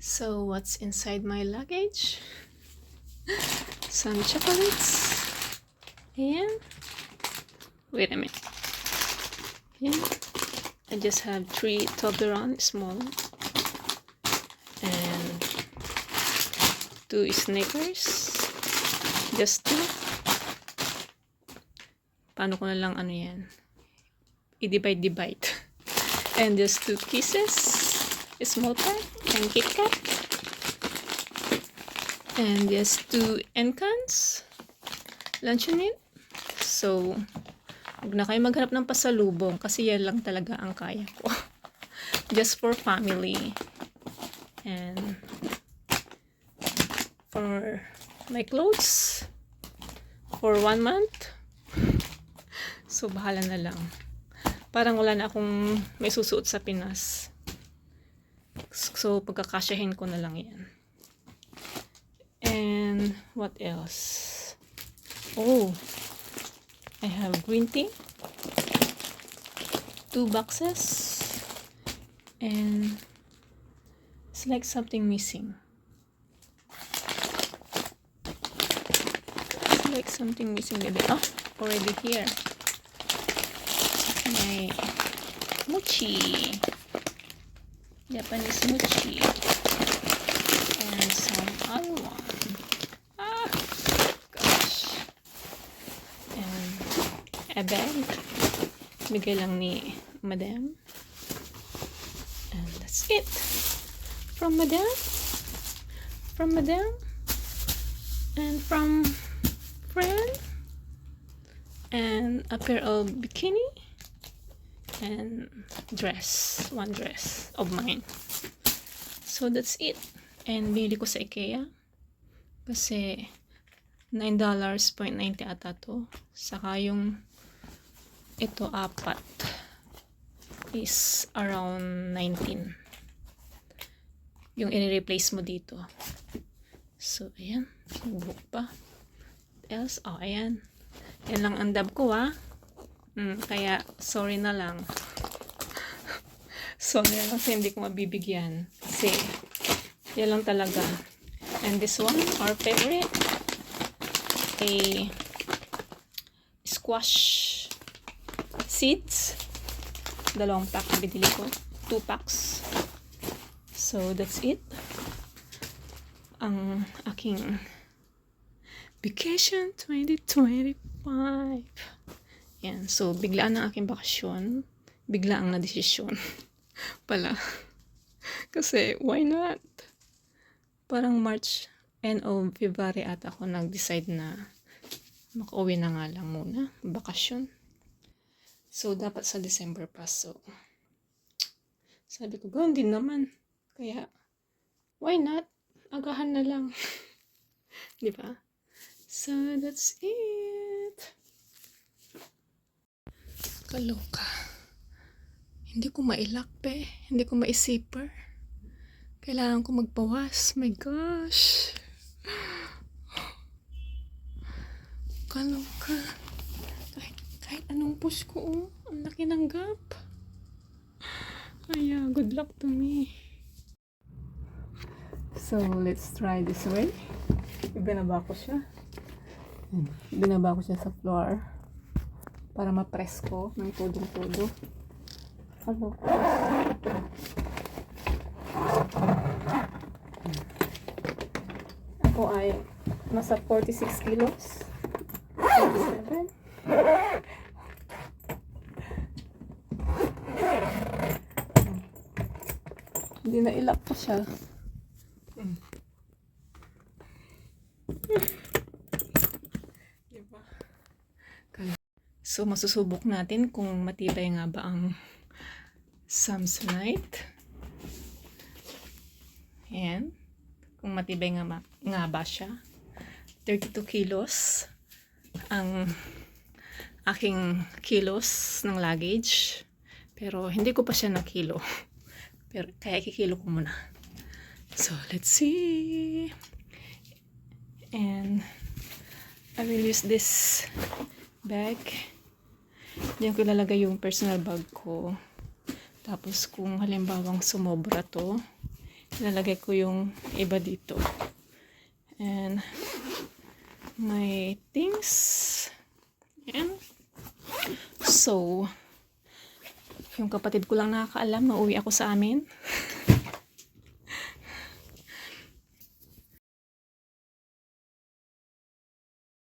So what's inside my luggage? Some chocolates. And wait a minute. And I just have 3 Toblerone small and 2 Snickers. Just 2. Paano ko na lang ano yan? I-divide. And just 2 kisses. Small pack and Kit Kat. And just 2 encans. Luncheonette. So, huwag na kayo maghanap ng pasalubong kasi yan lang talaga ang kaya ko. Just for family. And for my clothes. For 1 month. So, bahala na lang. Parang wala na akong may susuot sa Pinas. So, pagkakasyahin ko na lang yan. And, what else? Oh, I have green tea. 2 boxes. And, it's like something missing. It's like something missing. Oh, already here. My mochi. Japanese mochi. And some other one. Ah, gosh. And a bag. Bigay lang ni Madam. And that's it. From Madam. From Madam. And from friend. And a pair of bikini. And dress. 1 dress of mine. So that's it. And binili ko sa IKEA. Kasi $9.90 ata to. Saka yung ito 4 is around 19. Yung i-replace mo dito. So ayan. Subok pa. What else? Oh, ayan. Yan lang ang dab ko kaya sorry na lang. Sorry na lang kasi hindi ko mabibigyan. Kasi yan lang talaga. And this one, our favorite. A squash seeds. 2 pack binili ko. 2 packs. So that's it. Ang aking vacation 2025. Yan. So, biglaan ang aking bakasyon. Biglaang na desisyon. Pala. Kasi, why not? Parang March end of February at ako nag-decide na makauwi na nga lang muna. Bakasyon. So, dapat sa December pa. So, sabi ko, gawin din naman. Kaya, why not? Agahan na lang. Diba? So, that's it. Kaloka. Hindi ko mailak, Hindi ko maisiper. Kailangan ko magbawas. My gosh. Kaloka. Kahit anong push ko, ang laki ng gap. Ay, good luck to me. So, let's try this way. Ibinaba ko siya. Binaba ko siya sa floor para ma-press ko ng todo-todo. Hello. Ako ay nasa 46 kilos. 47. Hindi na ilak pa siya. Diba? So, masusubok natin kung matibay nga ba ang Samsonite. Ayan. Kung matibay nga ba siya. 32 kilos ang aking kilos ng luggage. Pero hindi ko pa siya na kilo. Pero kaya kikilo ko muna. So, let's see. And I will use this bag. Diyan ko ilalagay yung personal bag ko. Tapos kung halimbawang sumobra to, Lalagay ko yung iba dito. And my things. Ayan. So, yung kapatid ko lang nakakaalam na uwi ako sa amin.